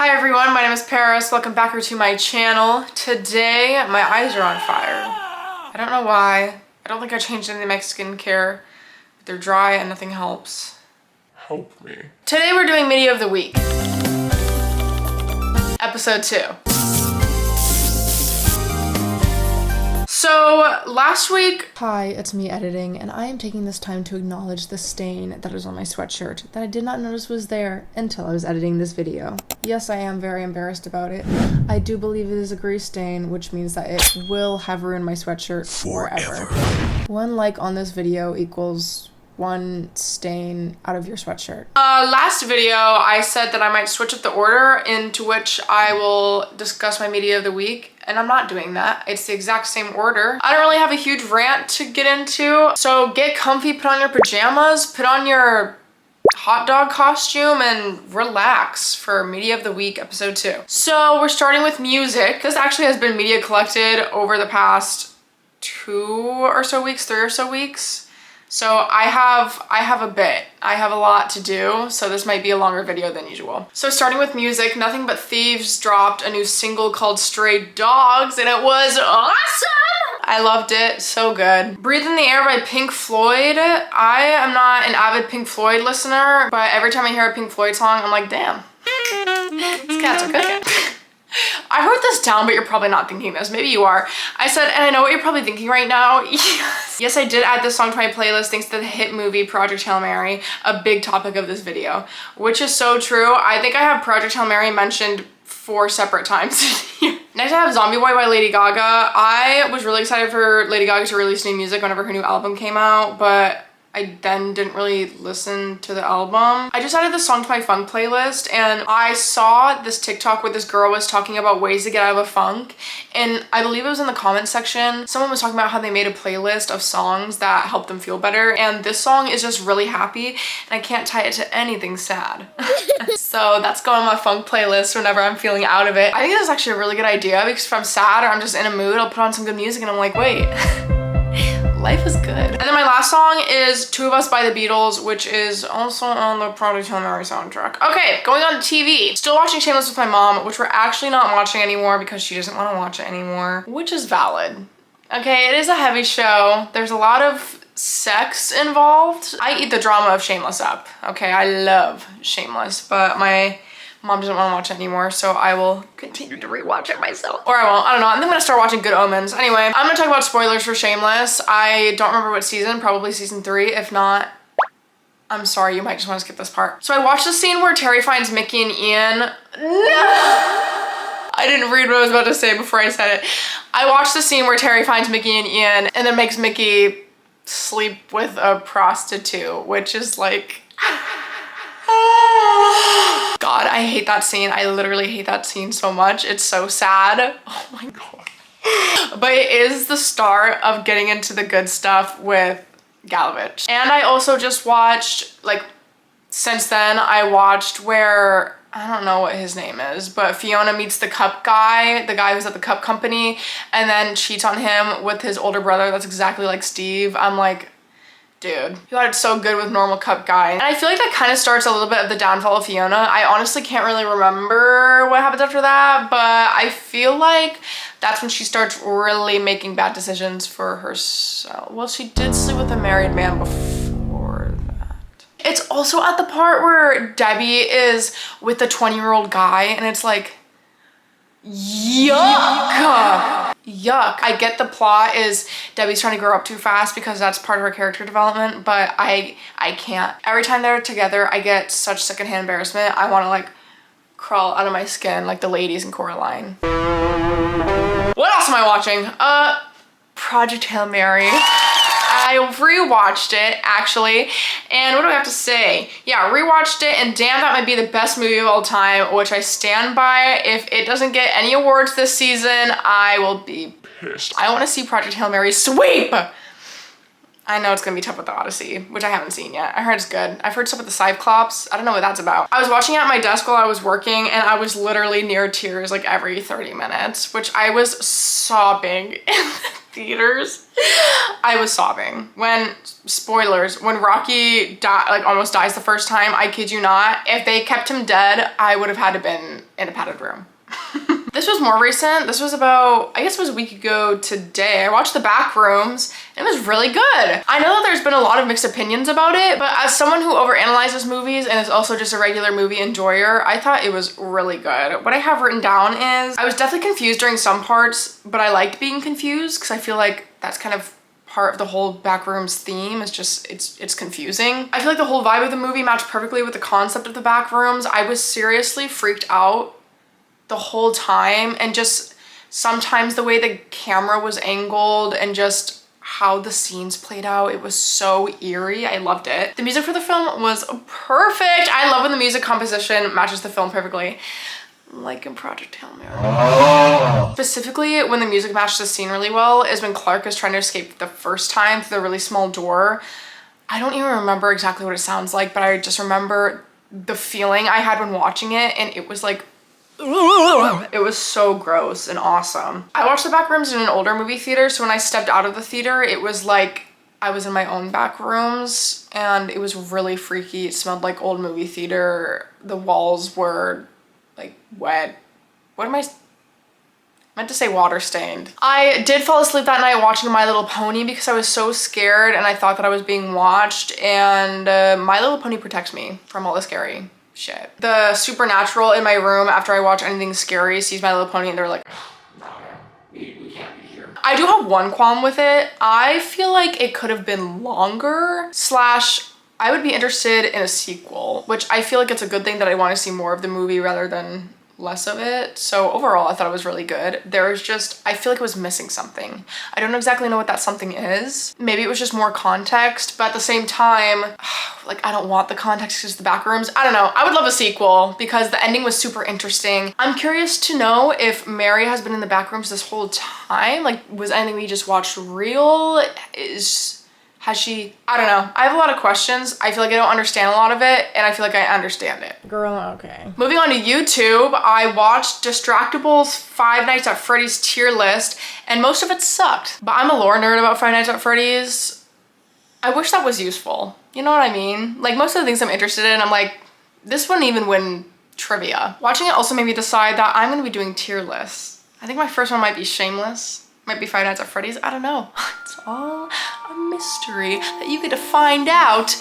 Hi everyone, my name is Paris. Welcome back to my channel. Today, my eyes are on fire. I don't know why. I don't think I changed any of my skincare. They're dry and nothing helps. Help me. Today we're doing Media of the Week. Episode 2. So last week... Hi, it's me editing, and I am taking this time to acknowledge the stain that is on my sweatshirt that I did not notice was there until I was editing this video. Yes, I am very embarrassed about it. I do believe it is a grease stain, which means that it will have ruined my sweatshirt forever. 1 like on this video equals 1 stain out of your sweatshirt. Last video, I said that I might switch up the order into which I will discuss my media of the week, and I'm not doing that. It's the exact same order. I don't really have a huge rant to get into, so get comfy, put on your pajamas, put on your hot dog costume, and relax for Media of the Week episode 2. So we're starting with music. This actually has been media collected over the past 3 or so weeks. So I have a bit. I have a lot to do, so this might be a longer video than usual. So starting with music, Nothing But Thieves dropped a new single called Stray Dogs, and it was awesome! I loved it, so good. Breathe in the Air by Pink Floyd. I am not an avid Pink Floyd listener, but every time I hear a Pink Floyd song, I'm like, damn, these cats are cooking. I wrote this down, but you're probably not thinking this. Maybe you are. I said, and I know what you're probably thinking right now. Yes, I did add this song to my playlist thanks to the hit movie Project Hail Mary, a big topic of this video, which is so true. I think I have Project Hail Mary mentioned 4 separate times. Next I have Zombie Boy by Lady Gaga. I was really excited for Lady Gaga to release new music whenever her new album came out, but I then didn't really listen to the album. I just added this song to my funk playlist, and I saw this TikTok where this girl was talking about ways to get out of a funk, and I believe it was in the comments section. Someone was talking about how they made a playlist of songs that helped them feel better, and this song is just really happy, and I can't tie it to anything sad. So that's going on my funk playlist whenever I'm feeling out of it. I think that's actually a really good idea, because if I'm sad or I'm just in a mood, I'll put on some good music and I'm like, wait. Life is good. And then my last song is Two of Us by the Beatles, which is also on the Project Hail Mary soundtrack. Okay, going on to TV. Still watching Shameless with my mom, which we're actually not watching anymore because she doesn't want to watch it anymore, which is valid. Okay, it is a heavy show. There's a lot of sex involved. I eat the drama of Shameless up. Okay, I love Shameless, but my mom doesn't want to watch it anymore, so I will continue to rewatch it myself. Or I won't, I don't know. I'm gonna start watching Good Omens. Anyway, I'm gonna talk about spoilers for Shameless. I don't remember what season, probably season 3. If not, I'm sorry, you might just want to skip this part. So I watched the scene where Terry finds Mickey and Ian. No! I didn't read what I was about to say before I said it. I watched the scene where Terry finds Mickey and Ian and then makes Mickey sleep with a prostitute, which is like... God, I hate that scene. I literally hate that scene so much. It's so sad. Oh my God. But it is the start of getting into the good stuff with Galovich. And I also just watched, like, since then, I watched where, I don't know what his name is, but Fiona meets the cup guy, the guy who's at the cup company, and then cheats on him with his older brother that's exactly like Steve. I'm like, dude, you got it so good with normal cup guy. And I feel like that kind of starts a little bit of the downfall of Fiona. I honestly can't really remember what happens after that, but I feel like that's when she starts really making bad decisions for herself. Well, she did sleep with a married man before that. It's also at the part where Debbie is with the 20-year-old guy, and it's like, yuck! Yuck. I get the plot is Debbie's trying to grow up too fast because that's part of her character development, but I can't. Every time they're together, I get such secondhand embarrassment. I want to like crawl out of my skin like the ladies in Coraline. What else am I watching? Project Hail Mary. I rewatched it actually, and what do I have to say? Yeah, rewatched it, and damn, that might be the best movie of all time, which I stand by. If it doesn't get any awards this season, I will be pissed. I want to see Project Hail Mary sweep. I know it's gonna be tough with the Odyssey, which I haven't seen yet. I heard it's good. I've heard stuff with the Cyclops. I don't know what that's about. I was watching it at my desk while I was working, and I was literally near tears like every 30 minutes, which I was sobbing in the theaters. I was sobbing when, spoilers, when Rocky like almost dies the first time, I kid you not, if they kept him dead, I would have had to been in a padded room. This was more recent. This was about, I guess it was a week ago today. I watched The Back Rooms and it was really good. I know that there's been a lot of mixed opinions about it, but as someone who overanalyzes movies and is also just a regular movie enjoyer, I thought it was really good. What I have written down is, I was definitely confused during some parts, but I liked being confused because I feel like that's kind of part of the whole Backrooms theme. Is just, it's confusing. I feel like the whole vibe of the movie matched perfectly with the concept of the Backrooms. I was seriously freaked out the whole time, and just sometimes the way the camera was angled and just how the scenes played out, it was so eerie. I loved it. The music for the film was perfect. I love when the music composition matches the film perfectly, like in Project Hail Mary. Specifically, when the music matched the scene really well is when Clark is trying to escape the first time through the really small door. I don't even remember exactly what it sounds like, but I just remember the feeling I had when watching it, and it was like, it was so gross and awesome. I watched The Backrooms in an older movie theater, so when I stepped out of the theater, it was like I was in my own back rooms, and it was really freaky. It smelled like old movie theater. The walls were like wet. What am I meant to say? Water stained. I did fall asleep that night watching My Little Pony because I was so scared and I thought that I was being watched, and My Little Pony protects me from all the scary shit. The supernatural in my room after I watch anything scary sees My Little Pony and they're like, we can't be here. I do have one qualm with it. I feel like it could have been longer, slash I would be interested in a sequel, which I feel like it's a good thing that I want to see more of the movie rather than less of it. So overall, I thought it was really good. There was just, I feel like it was missing something. I don't exactly know what that something is. Maybe it was just more context, but at the same time, like I don't want the context because the Backrooms. I don't know. I would love a sequel because the ending was super interesting. I'm curious to know if Mary has been in the Backrooms this whole time. Like, was anything we just watched real? Has she? I don't know. I have a lot of questions. I feel like I don't understand a lot of it, and I feel like I understand it. Girl, okay. Moving on to YouTube, I watched Distractable's Five Nights at Freddy's tier list, and most of it sucked. But I'm a lore nerd about Five Nights at Freddy's. I wish that was useful. You know what I mean? Like, most of the things I'm interested in, I'm like, this wouldn't even win trivia. Watching it also made me decide that I'm gonna be doing tier lists. I think my first one might be Shameless. Might be Five Nights at Freddy's. I don't know. It's all a mystery that you get to find out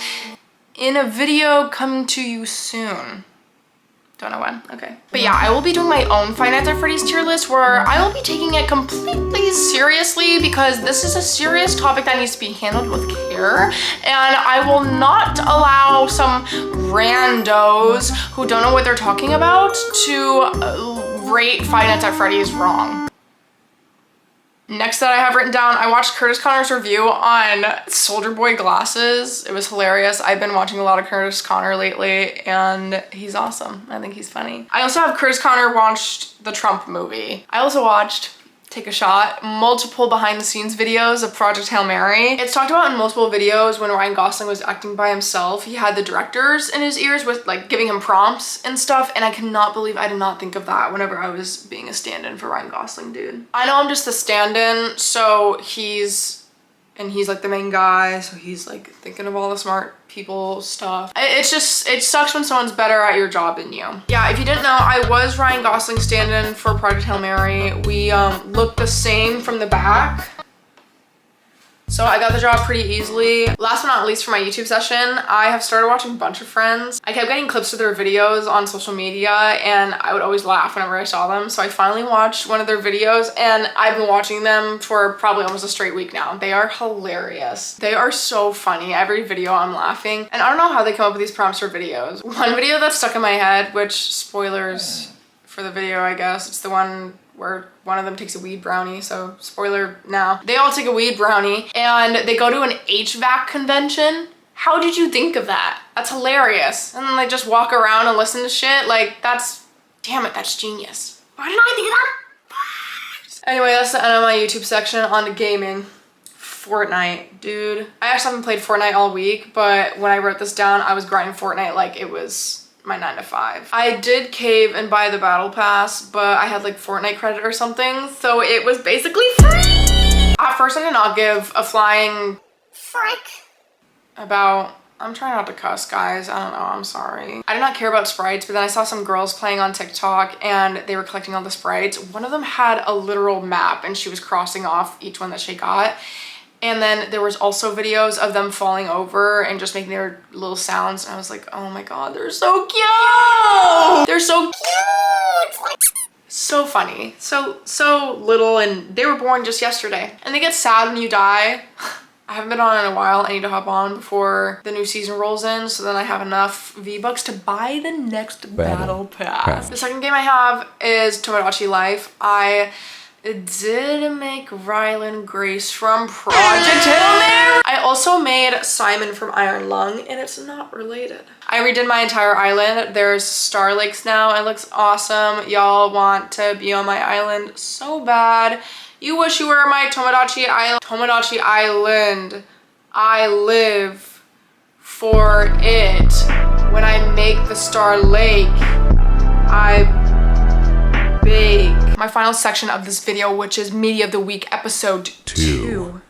in a video coming to you soon. Don't know when. Okay. But yeah, I will be doing my own Five Nights at Freddy's tier list where I will be taking it completely seriously because this is a serious topic that needs to be handled with care. And I will not allow some randos who don't know what they're talking about to rate Five Nights at Freddy's wrong. Next that I have written down, I watched Curtis Connor's review on Soldier Boy glasses. It was hilarious. I've been watching a lot of Curtis Connor lately and he's awesome. I think he's funny. I also have Curtis Connor watched the Trump movie. I also watched Take a Shot, multiple behind the scenes videos of Project Hail Mary. It's talked about in multiple videos when Ryan Gosling was acting by himself. He had the directors in his ears with like giving him prompts and stuff, and I cannot believe I did not think of that whenever I was being a stand-in for Ryan Gosling, dude. I know I'm just the stand-in, so he's like the main guy, so he's like thinking of all the smart people stuff. It's just, it sucks when someone's better at your job than you. Yeah, if you didn't know, I was Ryan Gosling stand-in for Project Hail Mary. We look the same from the back. So I got the job pretty easily. Last but not least, for my YouTube session, I have started watching a bunch of Friends. I kept getting clips of their videos on social media and I would always laugh whenever I saw them. So I finally watched one of their videos and I've been watching them for probably almost a straight week now. They are hilarious. They are so funny. Every video I'm laughing. And I don't know how they come up with these prompts for videos. One video that's stuck in my head, which spoilers for the video, I guess. It's the one where one of them takes a weed brownie, so spoiler now. They all take a weed brownie and they go to an HVAC convention. How did you think of that? That's hilarious. And then they just walk around and listen to shit. Like, damn it, that's genius. Why didn't I think of that? Anyway, that's the end of my YouTube section on to gaming. Fortnite, dude. I actually haven't played Fortnite all week, but when I wrote this down, I was grinding Fortnite like it was my 9 to 5. I did cave and buy the battle pass, but I had like Fortnite credit or something, so it was basically free. I At first I did not give a flying frick about, I'm trying not to cuss, guys. I don't know, I'm sorry. I did not care about sprites, but then I saw some girls playing on TikTok and they were collecting all the sprites. One of them had a literal map and she was crossing off each one that she got. And then there was also videos of them falling over and just making their little sounds. And I was like, oh my God, they're so cute. They're so cute. So funny, so little, and they were born just yesterday. And they get sad when you die. I haven't been on in a while. I need to hop on before the new season rolls in, so then I have enough V-Bucks to buy the next Battle Pass. The second game I have is Tomodachi Life. I did make Rylan Grace from Project Hail Mary. I also made Simon from Iron Lung, and it's not related. I redid my entire island. There's Star Lakes now. It looks awesome. Y'all want to be on my island so bad. You wish you were my Tomodachi Island. Tomodachi Island. I live for it. When I make the Star Lake, I bake. My final section of this video, which is Media of the Week episode 2.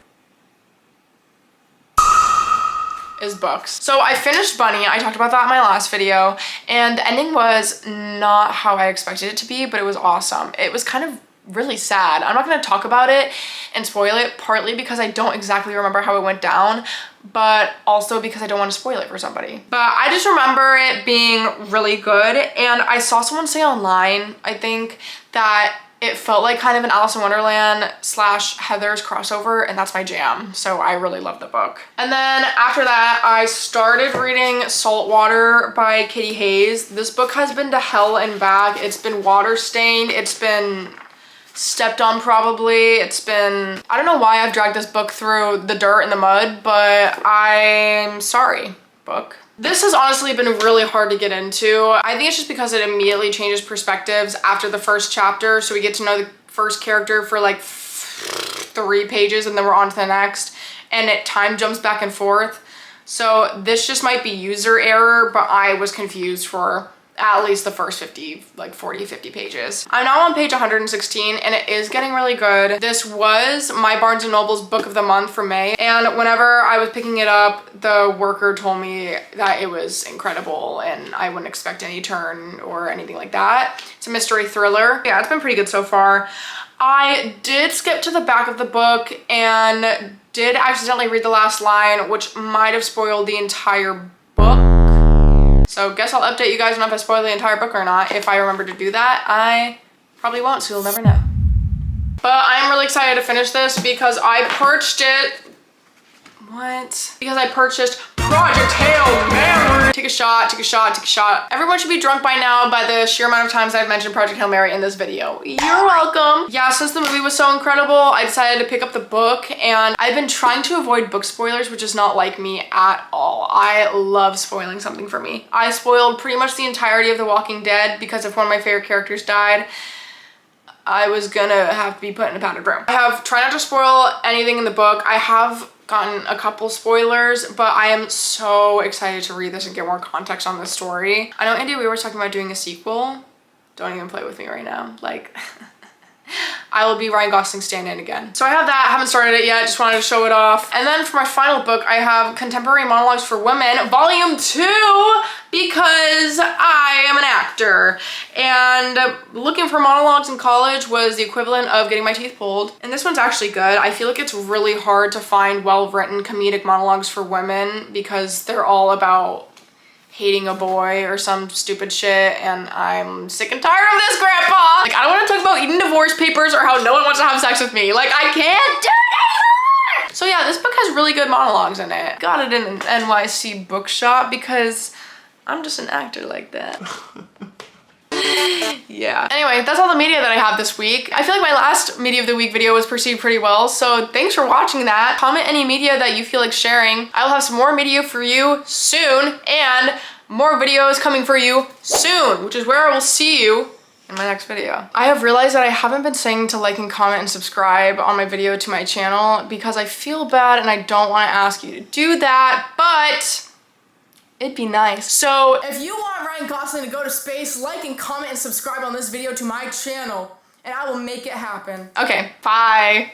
Is books. So I finished Bunny. I talked about that in my last video, and the ending was not how I expected it to be, but it was awesome. It was kind of really sad. I'm not going to talk about it and spoil it, partly because I don't exactly remember how it went down, but also because I don't want to spoil it for somebody. But I just remember it being really good, and I saw someone say online, I think, that it felt like kind of an Alice in Wonderland / Heather's crossover, and that's my jam. So I really love the book. And then after that, I started reading Saltwater by Kitty Hayes. This book has been to hell and back. It's been water stained. It's been stepped on probably. It's been, I don't know why I've dragged this book through the dirt and the mud, but I'm sorry, book. This has honestly been really hard to get into. I think it's just because it immediately changes perspectives after the first chapter. So we get to know the first character for like 3 pages and then we're on to the next. And it time jumps back and forth. So this just might be user error, but I was confused for at least the first 50, like 40, 50 pages. I'm now on page 116 and it is getting really good. This was my Barnes & Noble's book of the month for May. And whenever I was picking it up, the worker told me that it was incredible and I wouldn't expect any turn or anything like that. It's a mystery thriller. Yeah, it's been pretty good so far. I did skip to the back of the book and did accidentally read the last line, which might have spoiled the entire book. So guess I'll update you guys on if I spoil the entire book or not. If I remember to do that, I probably won't, so you'll never know. But I am really excited to finish this because I purchased it. What? Because I purchased Project Hail Mary. Take a shot, take a shot, take a shot. Everyone should be drunk by now by the sheer amount of times I've mentioned Project Hail Mary in this video. You're welcome. Yeah, since the movie was so incredible, I decided to pick up the book, and I've been trying to avoid book spoilers, which is not like me at all. I love spoiling something for me. I spoiled pretty much the entirety of The Walking Dead because if one of my favorite characters died, I was gonna have to be put in a padded room. I have tried not to spoil anything in the book. I have gotten a couple spoilers, but I am so excited to read this and get more context on this story. I know Andy, we were talking about doing a sequel. Don't even play with me right now. Like, I will be Ryan Gosling's stand-in again. So I have that, I haven't started it yet, just wanted to show it off. And then for my final book, I have Contemporary Monologues for Women, Volume 2, because I am an actor. And looking for monologues in college was the equivalent of getting my teeth pulled. And this one's actually good. I feel like it's really hard to find well-written comedic monologues for women because they're all about hating a boy or some stupid shit, and I'm sick and tired of this, Grandpa! Like, I don't want to talk about eating divorce papers or how no one wants to have sex with me. Like, I can't do it anymore! So yeah, this book has really good monologues in it. Got it in an NYC bookshop because I'm just an actor like that. Yeah. Anyway, that's all the media that I have this week. I feel like my last Media of the Week video was perceived pretty well, so thanks for watching that. Comment any media that you feel like sharing. I will have some more media for you soon, and more videos coming for you soon, which is where I will see you in my next video. I have realized that I haven't been saying to like and comment and subscribe on my video to my channel because I feel bad and I don't want to ask you to do that, but it'd be nice. So if you want Ryan Gosling to go to space, like and comment and subscribe on this video to my channel, and I will make it happen. Okay, bye.